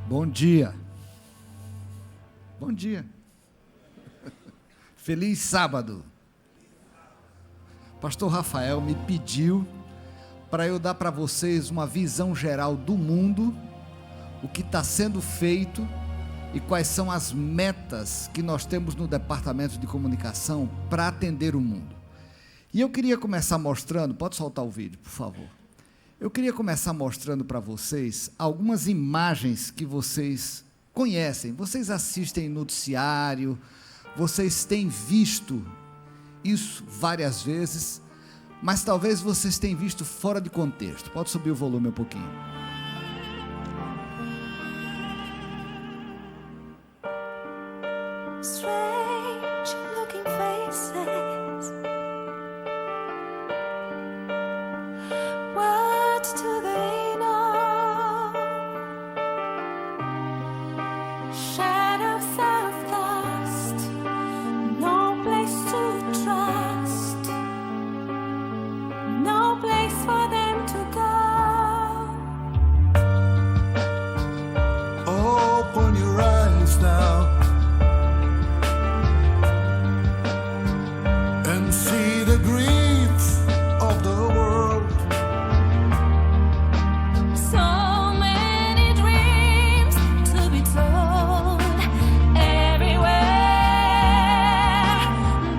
Bom dia. Bom dia. Feliz sábado. Pastor Rafael me pediu para eu dar para vocês uma visão geral do mundo, o que está sendo feito e quais são as metas que nós temos no departamento de comunicação para atender o mundo. E eu queria começar mostrando, pode soltar o vídeo, por favor. Eu queria começar mostrando para vocês algumas imagens que vocês conhecem, vocês assistem noticiário, vocês têm visto isso várias vezes, mas talvez vocês tenham visto fora de contexto. Pode subir o volume um pouquinho. Strange looking faces. What do they know? Shadows of dust, no place to trust, no place for them to go. Open your eyes now and see the grief of the world. So many dreams to be told. Everywhere,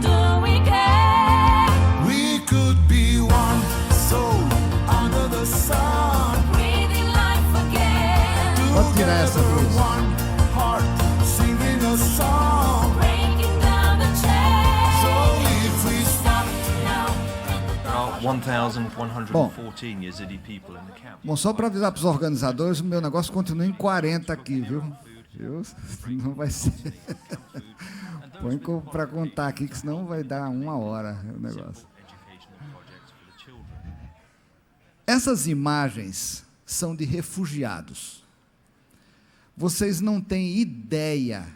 do we care? We could be one soul under the sun. Breathing life again. Pode tirar essa Together, luz. one heart singing a song. Breaking down the chains. So if we stop There are 1,114 Yazidi people in the camp. Bom, só para avisar para os organizadores, o meu negócio continua em 40 aqui, viu? Não vai ser. Põe para contar aqui, que senão vai dar 1 hora o negócio. Essas imagens são de refugiados. Vocês não têm ideia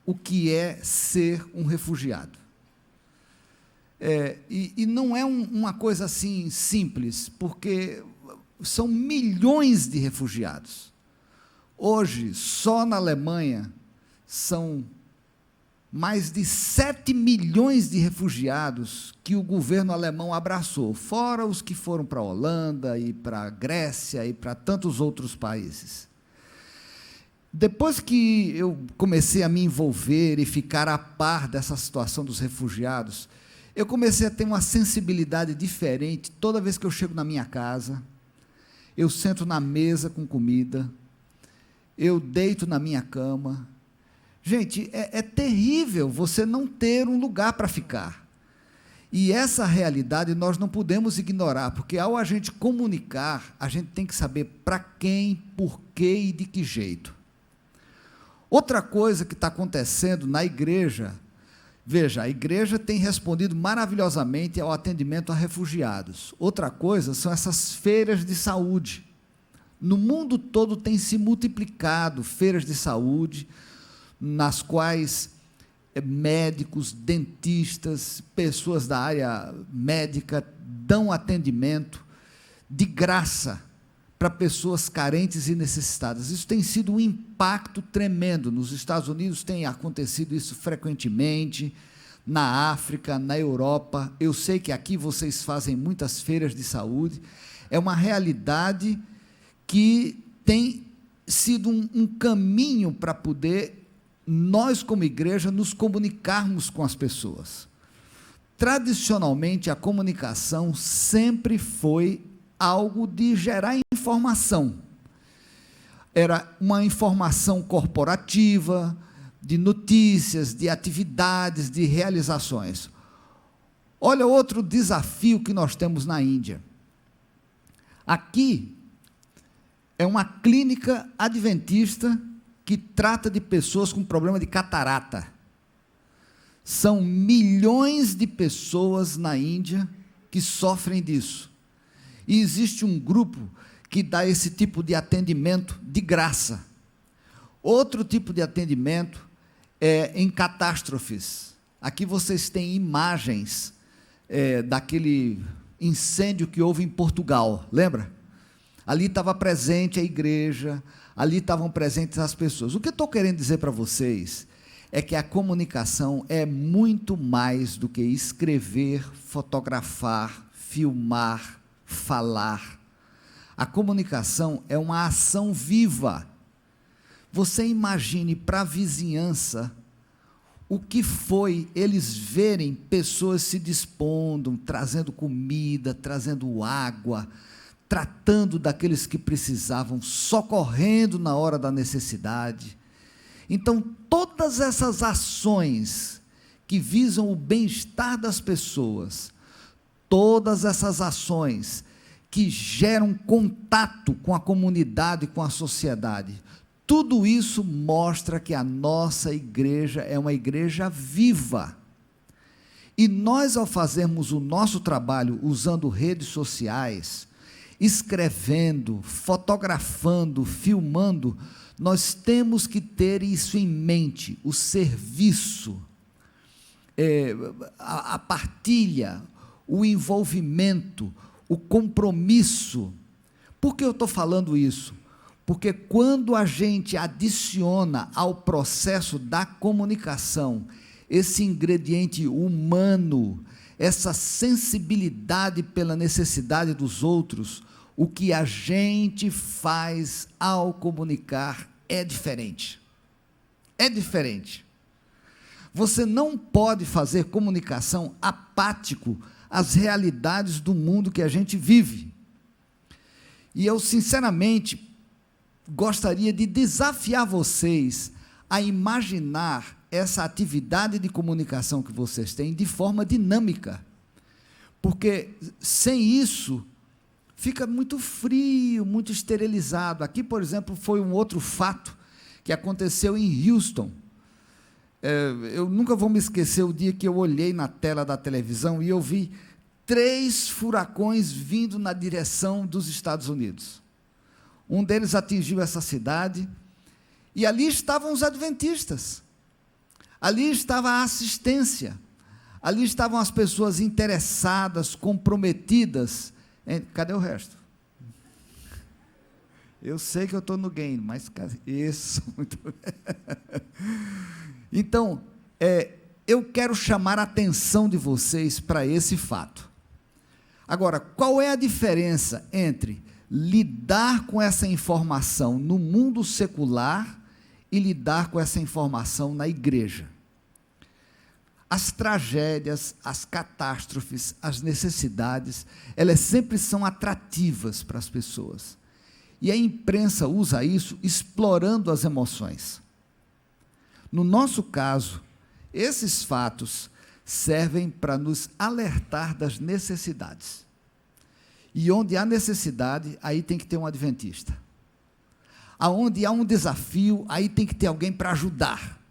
o que é ser um refugiado. E não é uma coisa assim simples, porque são milhões de refugiados. Hoje, só na Alemanha, são mais de 7 milhões de refugiados que o governo alemão abraçou, fora os que foram para a Holanda e para a Grécia e para tantos outros países. Depois que eu comecei a me envolver e ficar a par dessa situação dos refugiados, eu comecei a ter uma sensibilidade diferente toda vez que eu chego na minha casa. Eu sento na mesa com comida, eu deito na minha cama. Gente, é terrível você não ter um lugar para ficar. E essa realidade nós não podemos ignorar, porque ao a gente comunicar, a gente tem que saber para quem, por quê e de que jeito. Outra coisa que está acontecendo na igreja, veja, a igreja tem respondido maravilhosamente ao atendimento a refugiados. Outra coisa são essas feiras de saúde. No mundo todo tem se multiplicado feiras de saúde, nas quais médicos, dentistas, pessoas da área médica dão atendimento de graça para pessoas carentes e necessitadas. Isso tem sido um impacto tremendo. Nos Estados Unidos tem acontecido isso frequentemente, na África, na Europa. Eu sei que aqui vocês fazem muitas feiras de saúde. É uma realidade que tem sido um caminho para poder nós, como igreja, nos comunicarmos com as pessoas. Tradicionalmente, a comunicação sempre foi algo de gerar informação. Era uma informação corporativa, de notícias, de atividades, de realizações. Olha outro desafio que nós temos na Índia. Aqui é uma clínica adventista que trata de pessoas com problema de catarata. São milhões de pessoas na Índia que sofrem disso. E existe um grupo que dá esse tipo de atendimento de graça. Outro tipo de atendimento é em catástrofes. Aqui vocês têm imagens daquele incêndio que houve em Portugal, lembra? Ali estava presente a igreja, ali estavam presentes as pessoas. O que eu estou querendo dizer para vocês é que a comunicação é muito mais do que escrever, fotografar, filmar, falar. A comunicação é uma ação viva. Você imagine para a vizinhança o que foi eles verem pessoas se dispondo, trazendo comida, trazendo água, tratando daqueles que precisavam, socorrendo na hora da necessidade. Então, todas essas ações que visam o bem-estar das pessoas, todas essas ações que geram contato com a comunidade, com a sociedade, tudo isso mostra que a nossa igreja é uma igreja viva. E nós, ao fazermos o nosso trabalho usando redes sociais, escrevendo, fotografando, filmando, nós temos que ter isso em mente, o serviço, a partilha, o envolvimento, o compromisso. Por que eu estou falando isso? Porque quando a gente adiciona ao processo da comunicação esse ingrediente humano, essa sensibilidade pela necessidade dos outros, o que a gente faz ao comunicar é diferente. É diferente. Você não pode fazer comunicação apático às realidades do mundo que a gente vive. E eu, sinceramente, gostaria de desafiar vocês a imaginar essa atividade de comunicação que vocês têm de forma dinâmica, porque sem isso fica muito frio, muito esterilizado. Aqui, por exemplo, foi um outro fato que aconteceu em Houston. Eu nunca vou me esquecer o dia que eu olhei na tela da televisão e eu vi 3 furacões vindo na direção dos Estados Unidos. Um deles atingiu essa cidade, e ali estavam os adventistas, ali estava a assistência, ali estavam as pessoas interessadas, comprometidas. Cadê o resto? Eu sei que eu estou no game, mas isso, muito bem. Então, eu quero chamar a atenção de vocês para esse fato. Agora, qual é a diferença entre lidar com essa informação no mundo secular e lidar com essa informação na igreja? As tragédias, as catástrofes, as necessidades, elas sempre são atrativas para as pessoas. E a imprensa usa isso explorando as emoções. No nosso caso, esses fatos servem para nos alertar das necessidades. E onde há necessidade, aí tem que ter um adventista. Aonde há um desafio, aí tem que ter alguém para ajudar.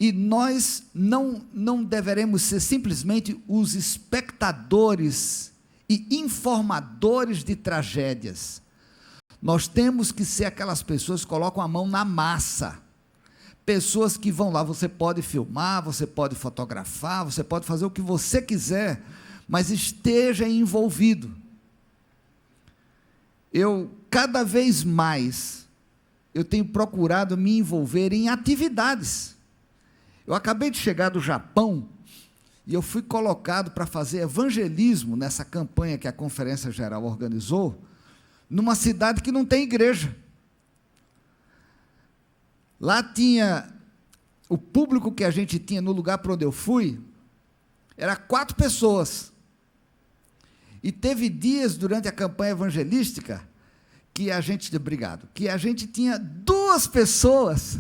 E nós não deveremos ser simplesmente os espectadores e informadores de tragédias. Nós temos que ser aquelas pessoas que colocam a mão na massa. Pessoas que vão lá, você pode filmar, você pode fotografar, você pode fazer o que você quiser, mas esteja envolvido. Cada vez mais, eu tenho procurado me envolver em atividades. Eu acabei de chegar do Japão, e eu fui colocado para fazer evangelismo nessa campanha que a Conferência Geral organizou, numa cidade que não tem igreja. Lá tinha, o público que a gente tinha no lugar para onde eu fui, era 4 pessoas. E teve dias durante a campanha evangelística que a gente tinha 2 pessoas.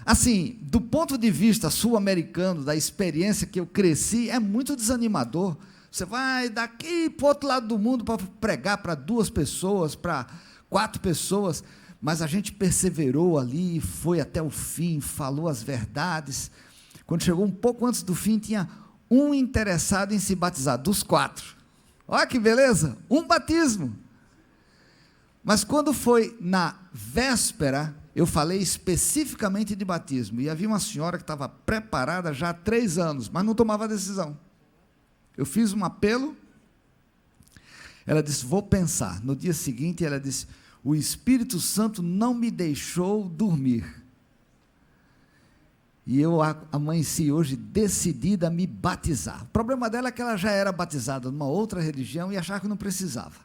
Assim, do ponto de vista sul-americano, da experiência que eu cresci, é muito desanimador. Você vai daqui para o outro lado do mundo para pregar para 2 pessoas, para 4 pessoas, mas a gente perseverou ali, foi até o fim, falou as verdades. Quando chegou um pouco antes do fim, tinha um interessado em se batizar, dos 4. Olha que beleza, um batismo. Mas quando foi na véspera, eu falei especificamente de batismo, e havia uma senhora que estava preparada já há 3 anos, mas não tomava decisão. Eu fiz um apelo, ela disse, vou pensar. No dia seguinte, ela disse, o Espírito Santo não me deixou dormir. E eu amanheci hoje decidida a me batizar. O problema dela é que ela já era batizada numa outra religião e achava que não precisava.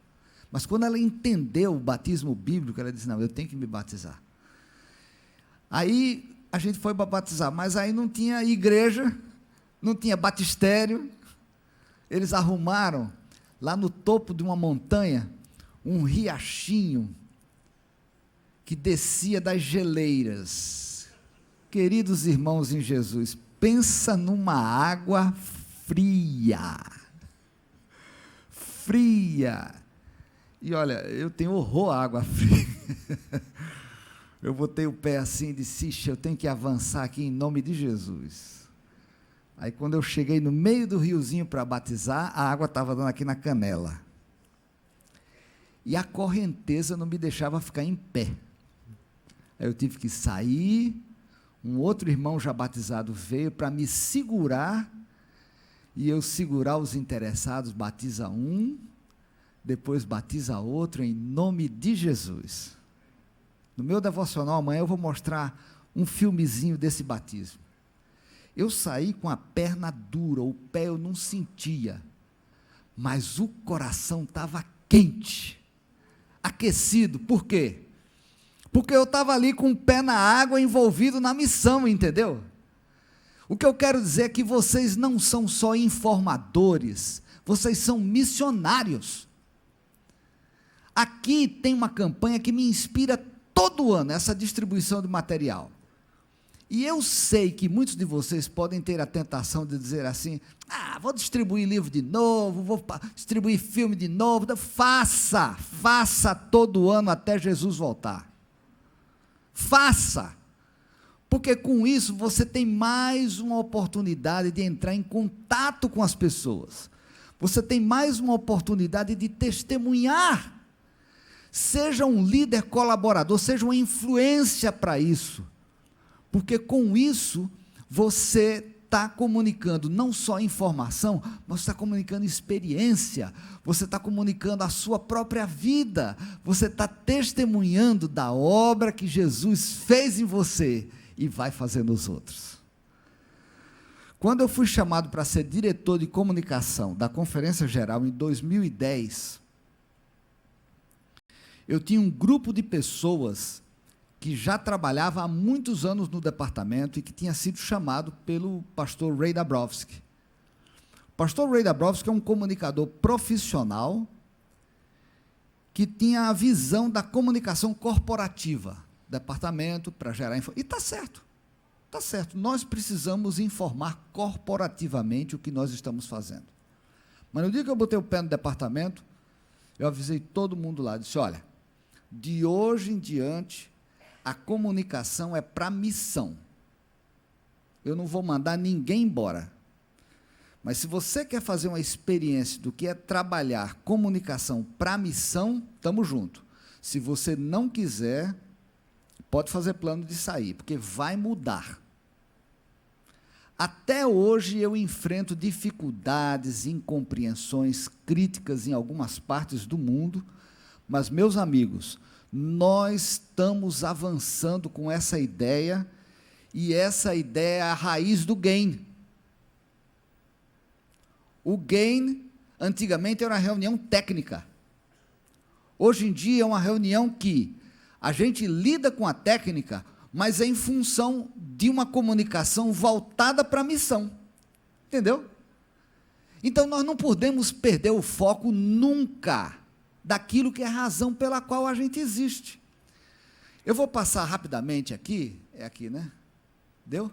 Mas quando ela entendeu o batismo bíblico, ela disse, não, eu tenho que me batizar. Aí a gente foi para batizar, mas aí não tinha igreja, não tinha batistério. Eles arrumaram, lá no topo de uma montanha, um riachinho que descia das geleiras. Queridos irmãos em Jesus, pensa numa água fria. Fria. E olha, eu tenho horror à água fria. Eu botei o pé assim e disse, eu tenho que avançar aqui em nome de Jesus. Aí quando eu cheguei no meio do riozinho para batizar, a água estava dando aqui na canela. E a correnteza não me deixava ficar em pé. Aí eu tive que sair, um outro irmão já batizado veio para me segurar, e eu segurar os interessados, batiza um, depois batiza outro, em nome de Jesus. No meu devocional amanhã eu vou mostrar um filmezinho desse batismo. Eu saí com a perna dura, o pé eu não sentia, mas o coração estava quente, aquecido. Por quê? Porque eu estava ali com o pé na água, envolvido na missão, entendeu? O que eu quero dizer é que vocês não são só informadores, vocês são missionários. Aqui tem uma campanha que me inspira todo ano, essa distribuição de material. E eu sei que muitos de vocês podem ter a tentação de dizer assim, vou distribuir livro de novo, vou distribuir filme de novo. Faça todo ano até Jesus voltar. Faça, porque com isso você tem mais uma oportunidade de entrar em contato com as pessoas, você tem mais uma oportunidade de testemunhar. Seja um líder colaborador, seja uma influência para isso, porque com isso você está comunicando não só informação, mas está comunicando experiência, você está comunicando a sua própria vida, você está testemunhando da obra que Jesus fez em você e vai fazer nos outros. Quando eu fui chamado para ser diretor de comunicação da Conferência Geral em 2010, eu tinha um grupo de pessoas que já trabalhava há muitos anos no departamento e que tinha sido chamado pelo pastor Ray Dabrowski. O pastor Ray Dabrowski é um comunicador profissional que tinha a visão da comunicação corporativa, departamento para gerar informação. E está certo, nós precisamos informar corporativamente o que nós estamos fazendo. Mas no dia que eu botei o pé no departamento, eu avisei todo mundo lá, disse, olha, de hoje em diante, a comunicação é para missão. Eu não vou mandar ninguém embora. Mas se você quer fazer uma experiência do que é trabalhar comunicação para missão, estamos juntos. Se você não quiser, pode fazer plano de sair, porque vai mudar. Até hoje eu enfrento dificuldades, incompreensões, críticas em algumas partes do mundo, mas, meus amigos, nós estamos avançando com essa ideia, e essa ideia é a raiz do gain. O gain, antigamente, era uma reunião técnica. Hoje em dia é uma reunião que a gente lida com a técnica, mas é em função de uma comunicação voltada para a missão. Entendeu? Então, nós não podemos perder o foco nunca daquilo que é a razão pela qual a gente existe. Eu vou passar rapidamente aqui, é aqui, né? Deu?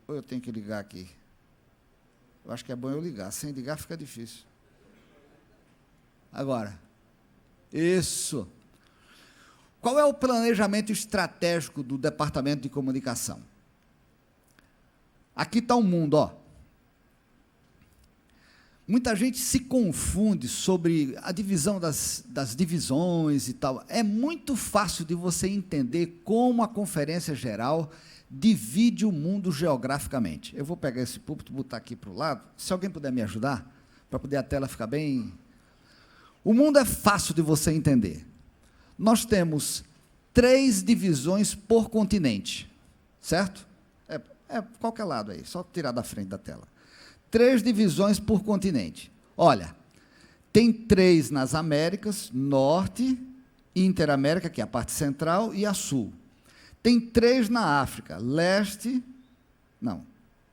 Ou eu tenho que ligar aqui? Eu acho que é bom eu ligar, sem ligar fica difícil. Agora, isso. Qual é o planejamento estratégico do Departamento de Comunicação? Aqui está o mundo, ó. Muita gente se confunde sobre a divisão das divisões e tal. É muito fácil de você entender como a Conferência Geral divide o mundo geograficamente. Eu vou pegar esse púlpito e botar aqui para o lado. Se alguém puder me ajudar, para poder a tela ficar bem... O mundo é fácil de você entender. Nós temos 3 divisões por continente, certo? É qualquer lado aí, só tirar da frente da tela. 3 divisões por continente. Olha, tem 3 nas Américas, Norte, Interamérica, que é a parte central, e a Sul. Tem 3 na África,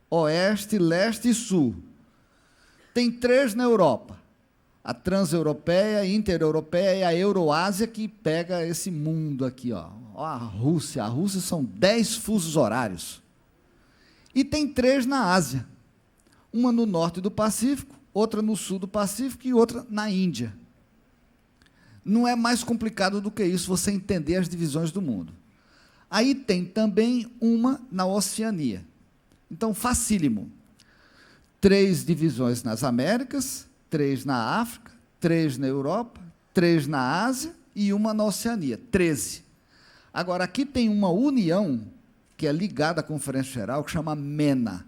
Oeste, Leste e Sul. Tem 3 na Europa, a Transeuropeia, a Intereuropeia e a Euroásia, que pega esse mundo aqui, ó. A Rússia são 10 fusos horários. E tem 3 na Ásia, uma no norte do Pacífico, outra no sul do Pacífico e outra na Índia. Não é mais complicado do que isso você entender as divisões do mundo. Aí tem também uma na Oceania. Então, facílimo. 3 divisões nas Américas, 3 na África, 3 na Europa, 3 na Ásia e uma na Oceania, 13. Agora, aqui tem uma união que é ligada à Conferência Geral, que chama MENA.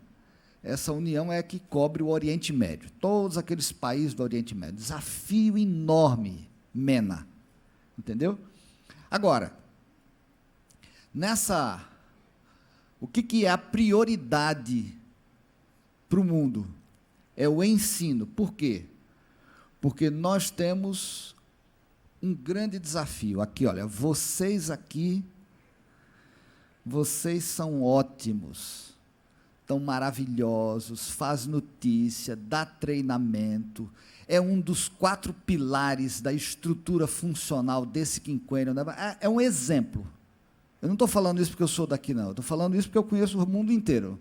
Essa união é a que cobre o Oriente Médio, todos aqueles países do Oriente Médio. Desafio enorme, MENA. Entendeu? Agora, o que é a prioridade para o mundo? É o ensino. Por quê? Porque nós temos um grande desafio. Aqui, olha, vocês são ótimos, tão maravilhosos, faz notícia, dá treinamento, é um dos 4 pilares da estrutura funcional desse quinquênio. É um exemplo. Eu não estou falando isso porque eu sou daqui, não. Estou falando isso porque eu conheço o mundo inteiro.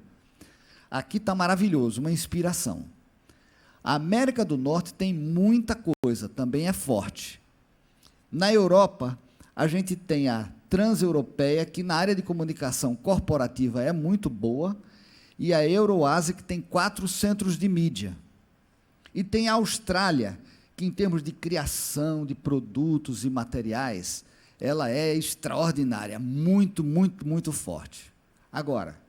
Aqui está maravilhoso, uma inspiração. A América do Norte tem muita coisa, também é forte. Na Europa, a gente tem a Transeuropeia, que na área de comunicação corporativa é muito boa, e a Euroásia, que tem 4 centros de mídia. E tem a Austrália, que em termos de criação de produtos e materiais, ela é extraordinária, muito, muito, muito forte. Agora,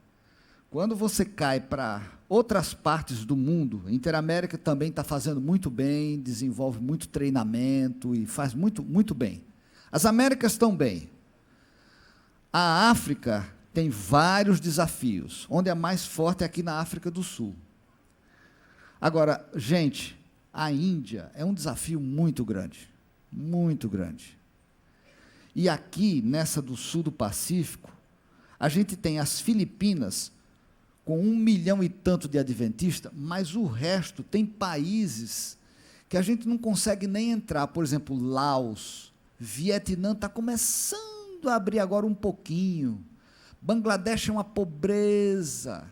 quando você cai para outras partes do mundo, a Interamérica também está fazendo muito bem, desenvolve muito treinamento e faz muito, muito bem. As Américas estão bem. A África tem vários desafios, onde é mais forte é aqui na África do Sul. Agora, gente, a Índia é um desafio muito grande, muito grande. E aqui, nessa do sul do Pacífico, a gente tem as Filipinas, com 1 milhão e tanto de adventistas, mas o resto tem países que a gente não consegue nem entrar. Por exemplo, Laos, Vietnã está começando a abrir agora um pouquinho. Bangladesh é uma pobreza.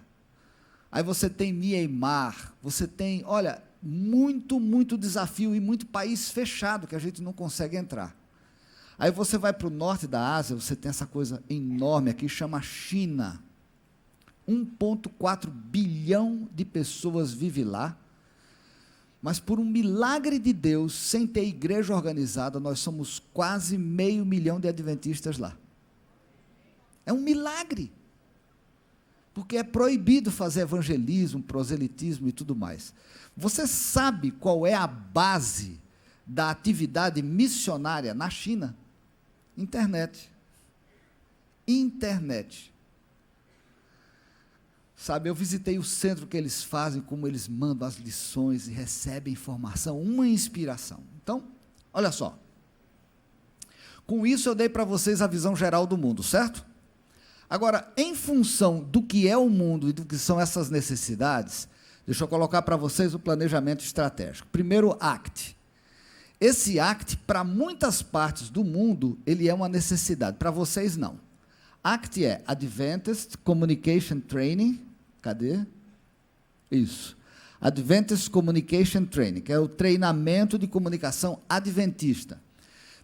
Aí você tem Myanmar, você tem, olha, muito, muito desafio e muito país fechado que a gente não consegue entrar. Aí você vai para o norte da Ásia, você tem essa coisa enorme aqui, chama China. 1,4 bilhão de pessoas vivem lá, mas por um milagre de Deus, sem ter igreja organizada, nós somos quase 500 mil de adventistas lá. É um milagre, porque é proibido fazer evangelismo, proselitismo e tudo mais. Você sabe qual é a base da atividade missionária na China? Internet. Internet. Sabe, eu visitei o centro que eles fazem, como eles mandam as lições e recebem informação, uma inspiração. Então, olha só. Com isso eu dei para vocês a visão geral do mundo, certo? Agora, em função do que é o mundo e do que são essas necessidades, deixa eu colocar para vocês o planejamento estratégico. Primeiro, ACT. Esse ACT, para muitas partes do mundo, ele é uma necessidade, para vocês não. ACT é Adventist Communication Training. Cadê? Isso. Adventist Communication Training, que é o treinamento de comunicação adventista.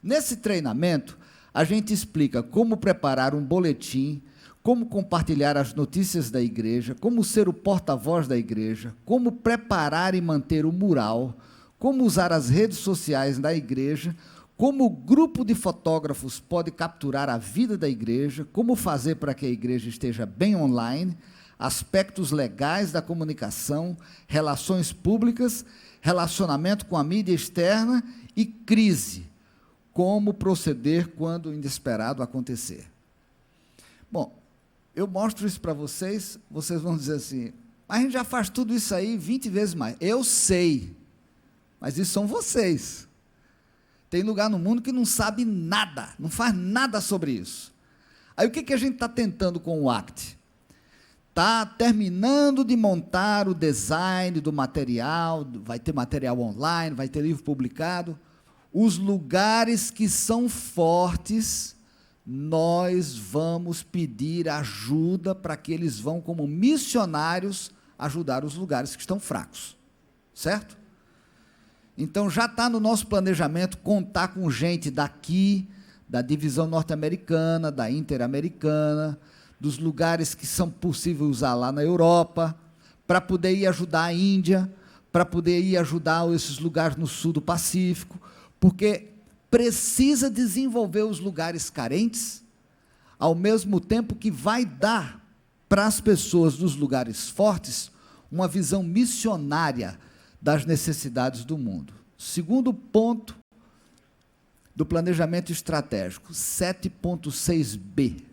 Nesse treinamento, a gente explica como preparar um boletim, como compartilhar as notícias da igreja, como ser o porta-voz da igreja, como preparar e manter o mural, como usar as redes sociais da igreja, como o grupo de fotógrafos pode capturar a vida da igreja, como fazer para que a igreja esteja bem online, aspectos legais da comunicação, relações públicas, relacionamento com a mídia externa e crise, como proceder quando o inesperado acontecer. Bom, eu mostro isso para vocês, vocês vão dizer assim, a gente já faz tudo isso aí 20 vezes mais. Eu sei, mas isso são vocês. Tem lugar no mundo que não sabe nada, não faz nada sobre isso. Aí o que a gente está tentando com o ACT? Está terminando de montar o design do material, vai ter material online, vai ter livro publicado. Os lugares que são fortes, nós vamos pedir ajuda para que eles vão, como missionários, ajudar os lugares que estão fracos. Certo? Então, já está no nosso planejamento contar com gente daqui, da divisão norte-americana, da interamericana, dos lugares que são possíveis usar lá na Europa, para poder ir ajudar a Índia, para poder ir ajudar esses lugares no sul do Pacífico, porque precisa desenvolver os lugares carentes, ao mesmo tempo que vai dar para as pessoas dos lugares fortes uma visão missionária das necessidades do mundo. Segundo ponto do planejamento estratégico, 7.6b.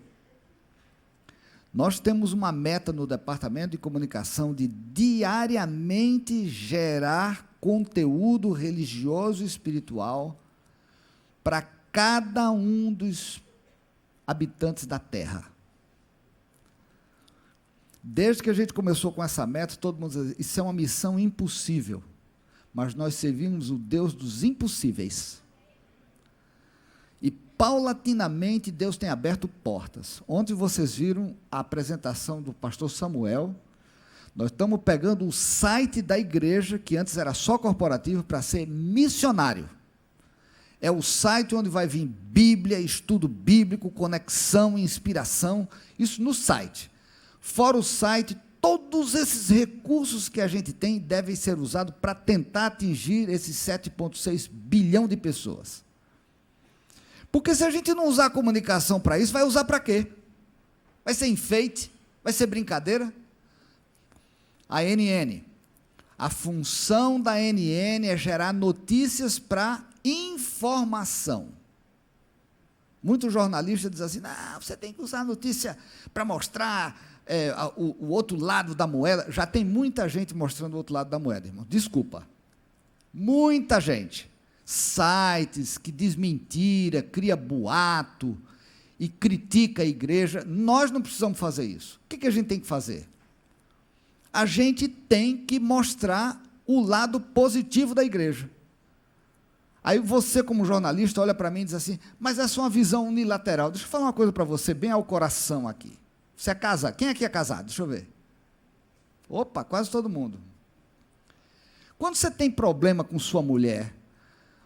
Nós temos uma meta no Departamento de Comunicação de diariamente gerar conteúdo religioso e espiritual para cada um dos habitantes da Terra. Desde que a gente começou com essa meta, todo mundo diz, isso é uma missão impossível, mas nós servimos o Deus dos impossíveis. E, paulatinamente, Deus tem aberto portas. Ontem vocês viram a apresentação do pastor Samuel. Nós estamos pegando o site da igreja, que antes era só corporativo, para ser missionário. É o site onde vai vir Bíblia, estudo bíblico, conexão, inspiração, isso no site. Fora o site, todos esses recursos que a gente tem devem ser usados para tentar atingir esses 7,6 bilhão de pessoas. Porque se a gente não usar a comunicação para isso, vai usar para quê? Vai ser enfeite? Vai ser brincadeira? A NN. A função da NN é gerar notícias para informação. Muitos jornalistas dizem assim, não, você tem que usar a notícia para mostrar o outro lado da moeda. Já tem muita gente mostrando o outro lado da moeda, irmão. Desculpa. Muita gente. Sites que diz mentira, cria boato e critica a igreja. Nós não precisamos fazer isso. O que a gente tem que fazer? A gente tem que mostrar o lado positivo da igreja. Aí você, como jornalista, olha para mim e diz assim, mas essa é uma visão unilateral. Deixa eu falar uma coisa para você, bem ao coração aqui. Você é casado? Quem aqui é casado? Deixa eu ver. Opa, quase todo mundo. Quando você tem problema com sua mulher,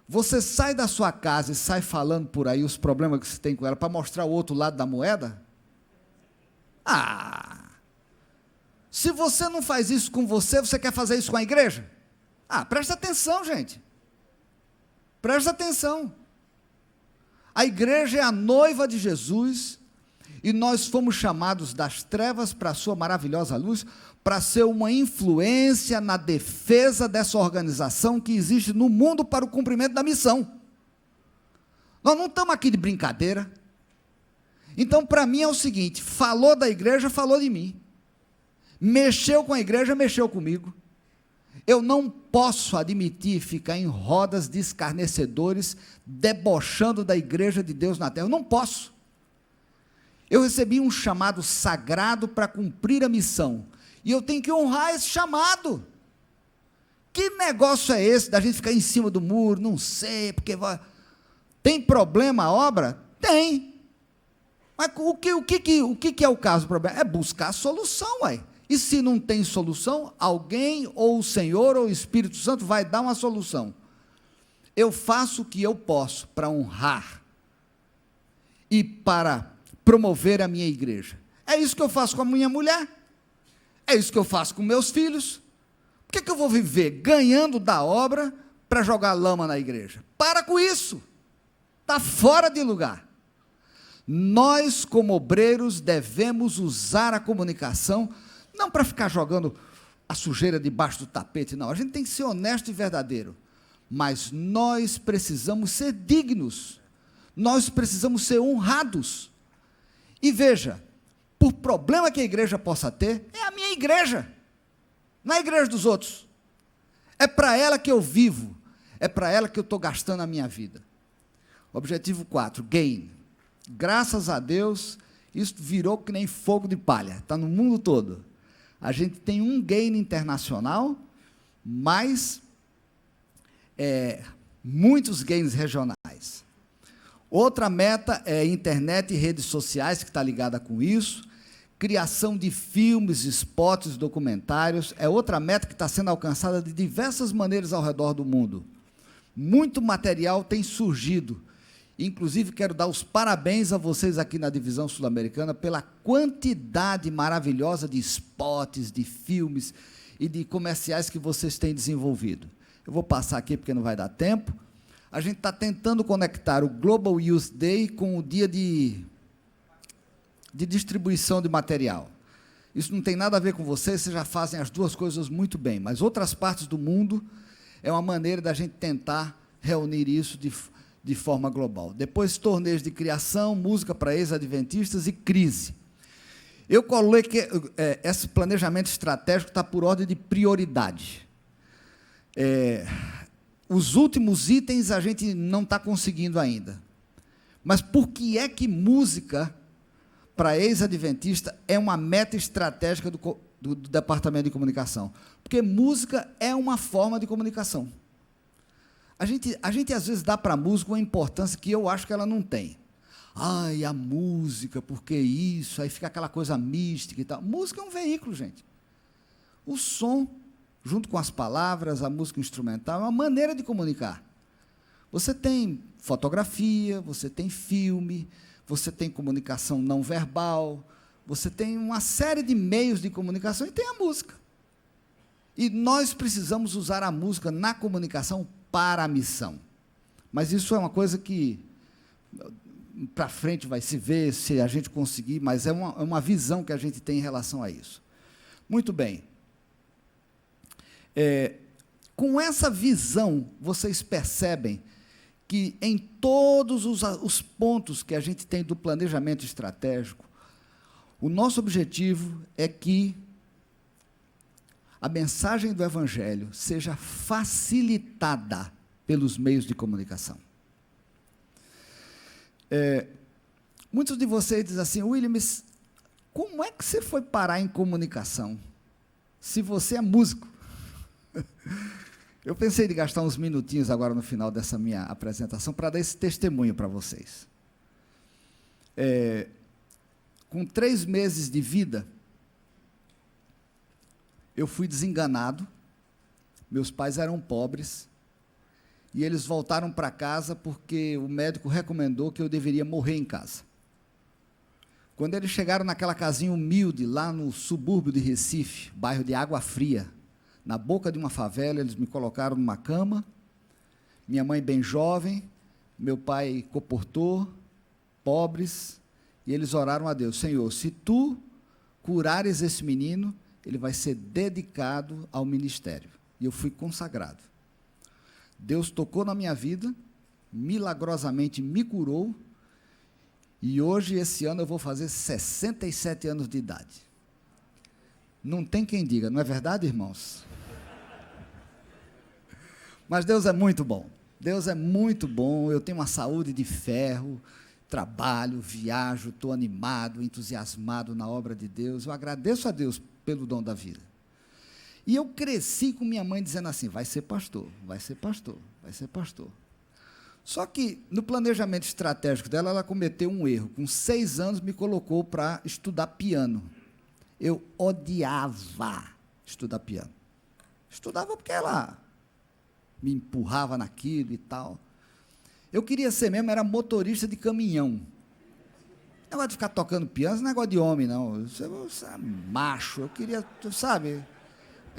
você sai da sua casa e sai falando por aí os problemas que você tem com ela para mostrar o outro lado da moeda? Se você não faz isso com você, você quer fazer isso com a igreja? Presta atenção, gente. Presta atenção. A igreja é a noiva de Jesus e nós fomos chamados das trevas para a sua maravilhosa luz, para ser uma influência na defesa dessa organização que existe no mundo para o cumprimento da missão. Nós não estamos aqui de brincadeira. Então, para mim é o seguinte, falou da igreja, falou de mim. Mexeu com a igreja, mexeu comigo. Eu não posso admitir ficar em rodas de escarnecedores, debochando da igreja de Deus na terra. Eu não posso. Eu recebi um chamado sagrado para cumprir a missão. E eu tenho que honrar esse chamado. Que negócio é esse da gente ficar em cima do muro? Não sei, porque... Tem problema a obra? Tem. Mas o que é o caso do problema? É buscar a solução, ué. E se não tem solução, alguém, ou o Senhor, ou o Espírito Santo, vai dar uma solução. Eu faço o que eu posso para honrar e para promover a minha igreja. É isso que eu faço com a minha mulher. É isso que eu faço com meus filhos. Por que eu vou viver ganhando da obra para jogar lama na igreja? Para com isso. Está fora de lugar. Nós, como obreiros, devemos usar a comunicação não para ficar jogando a sujeira debaixo do tapete, não. A gente tem que ser honesto e verdadeiro. Mas nós precisamos ser dignos. Nós precisamos ser honrados. E veja, por problema que a igreja possa ter, é a minha igreja, não é a igreja dos outros. É para ela que eu vivo, é para ela que eu estou gastando a minha vida. Objetivo 4, gain. Graças a Deus, isso virou que nem fogo de palha, está no mundo todo. A gente tem um gain internacional, mas muitos gains regionais. Outra meta é internet e redes sociais, que está ligada com isso. Criação de filmes, spots, documentários. É outra meta que está sendo alcançada de diversas maneiras ao redor do mundo. Muito material tem surgido. Inclusive, quero dar os parabéns a vocês aqui na Divisão Sul-Americana pela quantidade maravilhosa de spots, de filmes e de comerciais que vocês têm desenvolvido. Eu vou passar aqui porque não vai dar tempo. A gente está tentando conectar o Global Youth Day com o dia de distribuição de material. Isso não tem nada a ver com vocês já fazem as duas coisas muito bem, mas outras partes do mundo é uma maneira da gente tentar reunir isso de forma global. Depois, torneios de criação, música para ex-adventistas e crise. Eu coloquei que esse planejamento estratégico está por ordem de prioridade. Os últimos itens a gente não está conseguindo ainda. Mas por que é que música para ex-adventista é uma meta estratégica do Departamento de Comunicação? Porque música é uma forma de comunicação. A gente às vezes dá para a música uma importância que eu acho que ela não tem. Ai, a música, por que isso? Aí fica aquela coisa mística e tal. Música é um veículo, gente. O som, junto com as palavras, a música instrumental, é uma maneira de comunicar. Você tem fotografia, você tem filme, você tem comunicação não verbal, você tem uma série de meios de comunicação e tem a música. E nós precisamos usar a música na comunicação para a missão. Mas isso é uma coisa que para frente vai se ver, se a gente conseguir, mas é uma visão que a gente tem em relação a isso. Muito bem. Com essa visão, vocês percebem que em todos os pontos que a gente tem do planejamento estratégico, o nosso objetivo é que a mensagem do Evangelho seja facilitada pelos meios de comunicação. Muitos de vocês dizem assim, Williams, como é que você foi parar em comunicação, se você é músico? Eu pensei de gastar uns minutinhos agora no final dessa minha apresentação para dar esse testemunho para vocês. Com 3 meses de vida, eu fui desenganado, meus pais eram pobres, e eles voltaram para casa porque o médico recomendou que eu deveria morrer em casa. Quando eles chegaram naquela casinha humilde, lá no subúrbio de Recife, bairro de Água Fria, na boca de uma favela, eles me colocaram numa cama, minha mãe bem jovem, meu pai coportor, pobres, e eles oraram a Deus, Senhor, se tu curares esse menino, ele vai ser dedicado ao ministério. E eu fui consagrado. Deus tocou na minha vida, milagrosamente me curou, e hoje, esse ano, eu vou fazer 67 anos de idade. Não tem quem diga, não é verdade, irmãos? Mas Deus é muito bom. Deus é muito bom, eu tenho uma saúde de ferro, trabalho, viajo, estou animado, entusiasmado na obra de Deus. Eu agradeço a Deus pelo dom da vida. E eu cresci com minha mãe dizendo assim, vai ser pastor, vai ser pastor, vai ser pastor. Só que, no planejamento estratégico dela, ela cometeu um erro. Com 6 anos, me colocou para estudar piano. Eu odiava estudar piano. Estudava porque ela me empurrava naquilo e tal. Eu queria ser mesmo, era motorista de caminhão. Negócio de ficar tocando piano, não é negócio de homem, não. Você é macho, eu queria, sabe,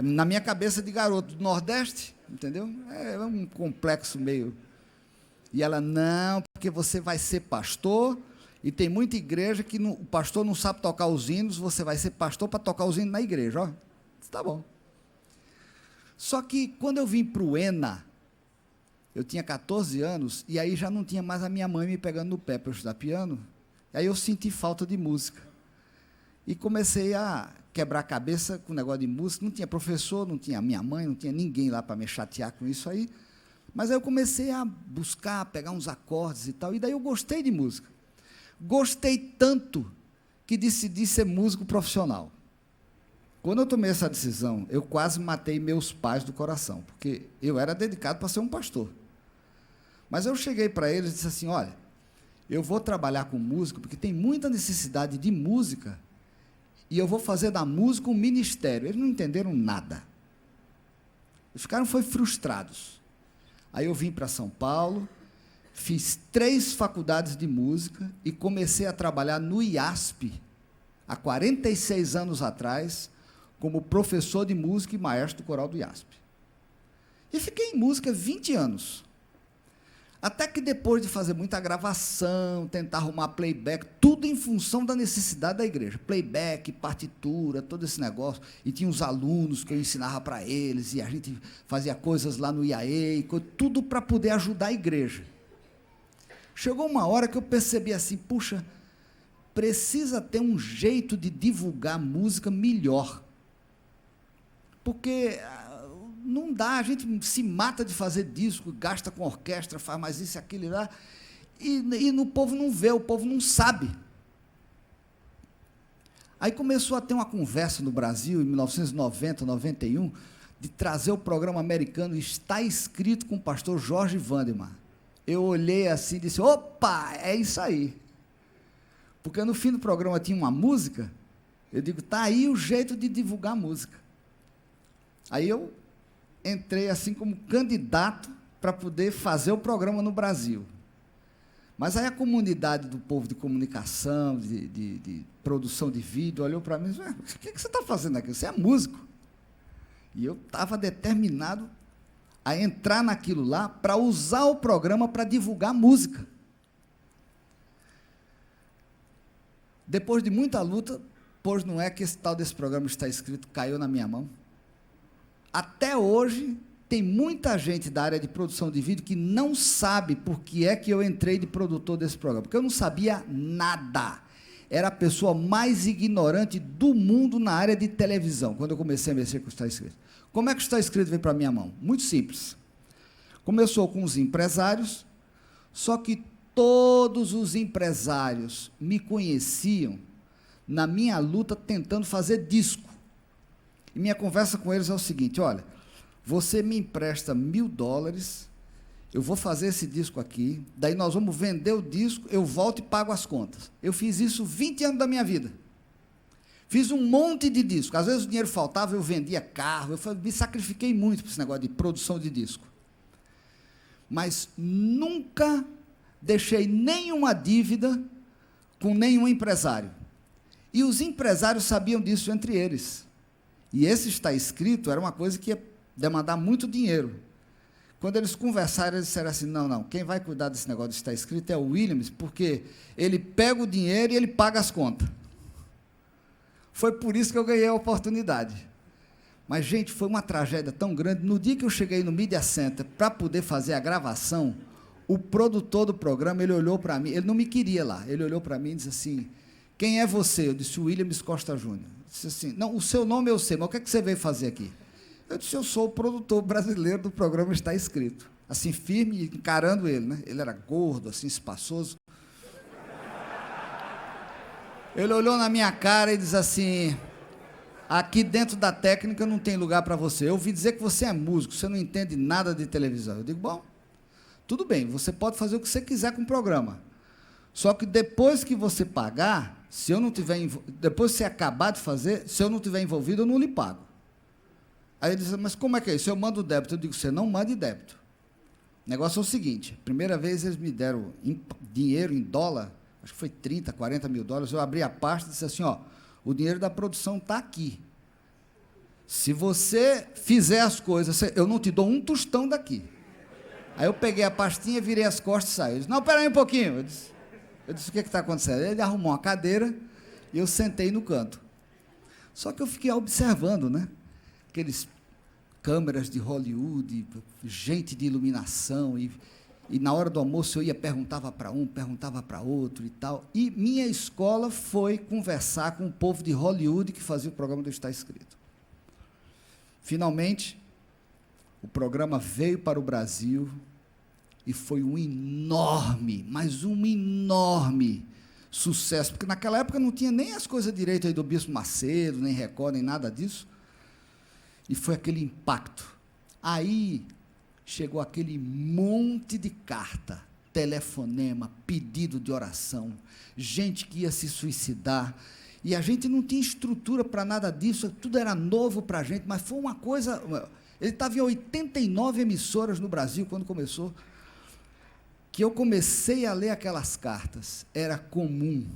na minha cabeça de garoto do Nordeste, entendeu? É um complexo meio. E ela, não, porque você vai ser pastor, e tem muita igreja que o pastor não sabe tocar os hinos, você vai ser pastor para tocar os hinos na igreja, ó. Tá bom. Só que, quando eu vim para o ENA, eu tinha 14 anos, e aí já não tinha mais a minha mãe me pegando no pé para eu estudar piano, e aí eu senti falta de música. E comecei a quebrar a cabeça com o negócio de música, não tinha professor, não tinha minha mãe, não tinha ninguém lá para me chatear com isso aí, mas aí eu comecei a buscar, pegar uns acordes e tal, e daí eu gostei de música. Gostei tanto que decidi ser músico profissional. Quando eu tomei essa decisão, eu quase matei meus pais do coração, porque eu era dedicado para ser um pastor. Mas eu cheguei para eles e disse assim, olha, eu vou trabalhar com música, porque tem muita necessidade de música, e eu vou fazer da música um ministério. Eles não entenderam nada. Eles ficaram frustrados. Aí eu vim para São Paulo, fiz 3 faculdades de música e comecei a trabalhar no IASP, há 46 anos atrás, como professor de música e maestro do coral do IASP. E fiquei em música 20 anos. Até que depois de fazer muita gravação, tentar arrumar playback, tudo em função da necessidade da igreja. Playback, partitura, todo esse negócio. E tinha os alunos que eu ensinava para eles, e a gente fazia coisas lá no IAE, tudo para poder ajudar a igreja. Chegou uma hora que eu percebi assim, puxa, precisa ter um jeito de divulgar música melhor. Porque não dá, a gente se mata de fazer disco, gasta com orquestra, faz mais isso e aquilo lá, e o povo não vê, o povo não sabe. Aí começou a ter uma conversa no Brasil, em 1990, 91, de trazer o programa americano Está Escrito com o pastor Jorge Wanderman. Eu olhei assim e disse, opa, é isso aí. Porque no fim do programa tinha uma música, eu digo, está aí o jeito de divulgar música. Aí eu entrei assim como candidato para poder fazer o programa no Brasil. Mas aí a comunidade do povo de comunicação, de produção de vídeo, olhou para mim e disse, o que você está fazendo aqui? Você é músico. E eu estava determinado a entrar naquilo lá para usar o programa para divulgar música. Depois de muita luta, pois não é que esse tal desse programa Está Escrito caiu na minha mão. Até hoje, tem muita gente da área de produção de vídeo que não sabe por que é que eu entrei de produtor desse programa, porque eu não sabia nada. Era a pessoa mais ignorante do mundo na área de televisão, quando eu comecei a mexer com o Está Escrito. Como é que o Está Escrito veio para a minha mão? Muito simples. Começou com os empresários, só que todos os empresários me conheciam na minha luta tentando fazer disco. E minha conversa com eles é o seguinte, olha, você me empresta $1.000, eu vou fazer esse disco aqui, daí nós vamos vender o disco, eu volto e pago as contas. Eu fiz isso 20 anos da minha vida. Fiz um monte de disco. Às vezes o dinheiro faltava, eu vendia carro, me sacrifiquei muito para esse negócio de produção de disco. Mas nunca deixei nenhuma dívida com nenhum empresário. E os empresários sabiam disso entre eles. E esse Está Escrito era uma coisa que ia demandar muito dinheiro. Quando eles conversaram, eles disseram assim, não, quem vai cuidar desse negócio de Está Escrito é o Williams, porque ele pega o dinheiro e ele paga as contas. Foi por isso que eu ganhei a oportunidade. Mas, gente, foi uma tragédia tão grande. No dia que eu cheguei no Media Center para poder fazer a gravação, o produtor do programa, ele olhou para mim, ele não me queria lá, ele olhou para mim e disse assim, quem é você? Eu disse, Williams Costa Júnior. Disse assim, não, o seu nome eu sei, mas o que é que você veio fazer aqui? Eu disse, eu sou o produtor brasileiro do programa Está Escrito. Assim, firme, encarando ele, né? Ele era gordo, assim, espaçoso. Ele olhou na minha cara e disse assim, aqui dentro da técnica não tem lugar para você. Eu ouvi dizer que você é músico, você não entende nada de televisão. Eu digo, bom, tudo bem, você pode fazer o que você quiser com o programa. Só que depois que você pagar, se eu não tiver, depois que você acabar de fazer, se eu não tiver envolvido, eu não lhe pago. Aí ele disse, mas como é que é isso? Eu mando débito. Eu digo, você não mande débito. O negócio é o seguinte, primeira vez eles me deram dinheiro em dólar, acho que foi 30, 40 mil dólares, eu abri a pasta e disse assim, ó, o dinheiro da produção está aqui. Se você fizer as coisas, eu não te dou um tostão daqui. Aí eu peguei a pastinha, virei as costas e saí. Eu disse, não, peraí um pouquinho. Eu disse, o que está acontecendo? Ele arrumou uma cadeira e eu sentei no canto. Só que eu fiquei observando, né? Aqueles câmeras de Hollywood, gente de iluminação, e na hora do almoço eu ia, perguntava para um, perguntava para outro e tal. E minha escola foi conversar com o povo de Hollywood que fazia o programa do Está Escrito. Finalmente, o programa veio para o Brasil e foi um enorme, mas um enorme sucesso, porque naquela época não tinha nem as coisas direito aí do Bispo Macedo, nem Record, nem nada disso. E foi aquele impacto. Aí chegou aquele monte de carta, telefonema, pedido de oração, gente que ia se suicidar, e a gente não tinha estrutura para nada disso, tudo era novo para a gente, mas foi uma coisa... Ele estava em 89 emissoras no Brasil quando começou, que eu comecei a ler aquelas cartas. Era comum,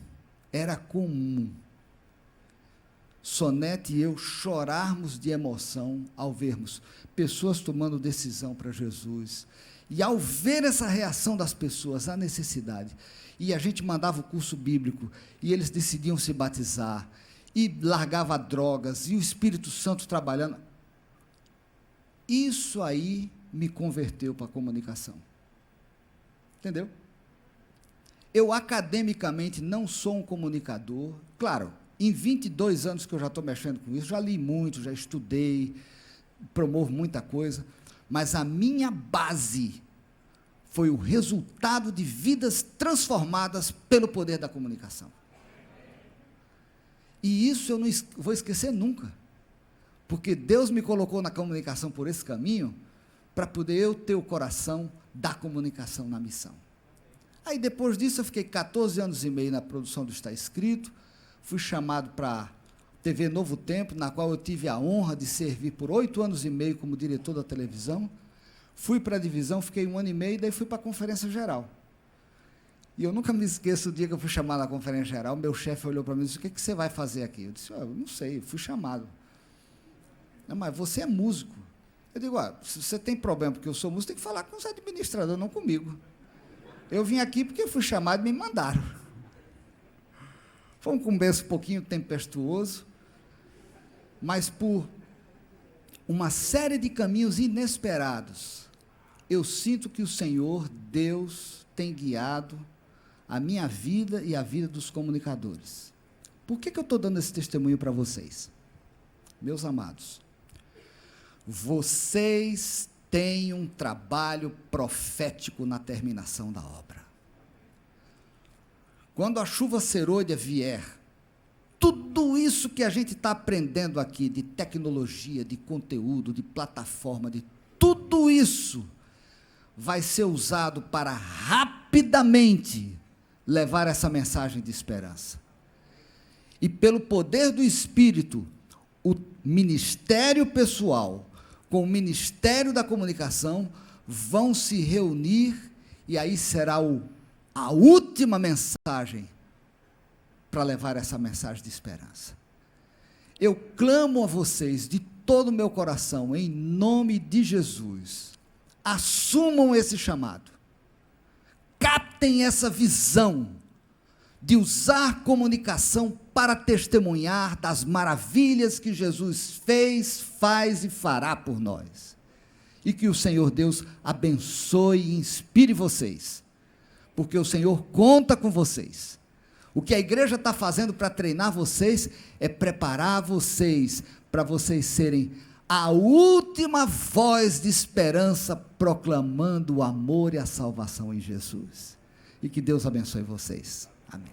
Sonete e eu chorarmos de emoção ao vermos pessoas tomando decisão para Jesus, e ao ver essa reação das pessoas, a necessidade, e a gente mandava o curso bíblico, e eles decidiam se batizar, e largava drogas, e o Espírito Santo trabalhando. Isso aí me converteu para a comunicação. Entendeu? Eu, academicamente, não sou um comunicador. Claro, em 22 anos que eu já estou mexendo com isso, já li muito, já estudei, promovo muita coisa, mas a minha base foi o resultado de vidas transformadas pelo poder da comunicação. E isso eu não vou esquecer nunca, porque Deus me colocou na comunicação por esse caminho, para poder eu ter o coração da comunicação na missão. Aí, depois disso, eu fiquei 14 anos e meio na produção do Está Escrito, fui chamado para a TV Novo Tempo, na qual eu tive a honra de servir por 8 anos e meio como diretor da televisão. Fui para a divisão, fiquei 1 ano e meio, daí fui para a Conferência Geral. E eu nunca me esqueço do dia que eu fui chamado na Conferência Geral, meu chefe olhou para mim e disse: o que você vai fazer aqui? Eu disse: eu não sei, eu fui chamado. Não, mas você é músico. Eu digo: se você tem problema porque eu sou músico, tem que falar com os administradores, não comigo. Eu vim aqui porque eu fui chamado e me mandaram. Foi um começo um pouquinho tempestuoso, mas por uma série de caminhos inesperados, eu sinto que o Senhor, Deus, tem guiado a minha vida e a vida dos comunicadores. Por que eu estou dando esse testemunho para vocês? Meus amados, vocês têm um trabalho profético na terminação da obra. Quando a chuva serôdia vier, tudo isso que a gente está aprendendo aqui, de tecnologia, de conteúdo, de plataforma, de tudo isso, vai ser usado para rapidamente levar essa mensagem de esperança. E pelo poder do Espírito, o ministério pessoal com o ministério da comunicação vão se reunir, e aí será a última mensagem para levar essa mensagem de esperança. Eu clamo a vocês de todo o meu coração, em nome de Jesus, assumam esse chamado, captem essa visão de usar comunicação para testemunhar das maravilhas que Jesus fez, faz e fará por nós. E que o Senhor Deus abençoe e inspire vocês, porque o Senhor conta com vocês. O que a igreja está fazendo para treinar vocês é preparar vocês para vocês serem a última voz de esperança proclamando o amor e a salvação em Jesus. E que Deus abençoe vocês. Amém.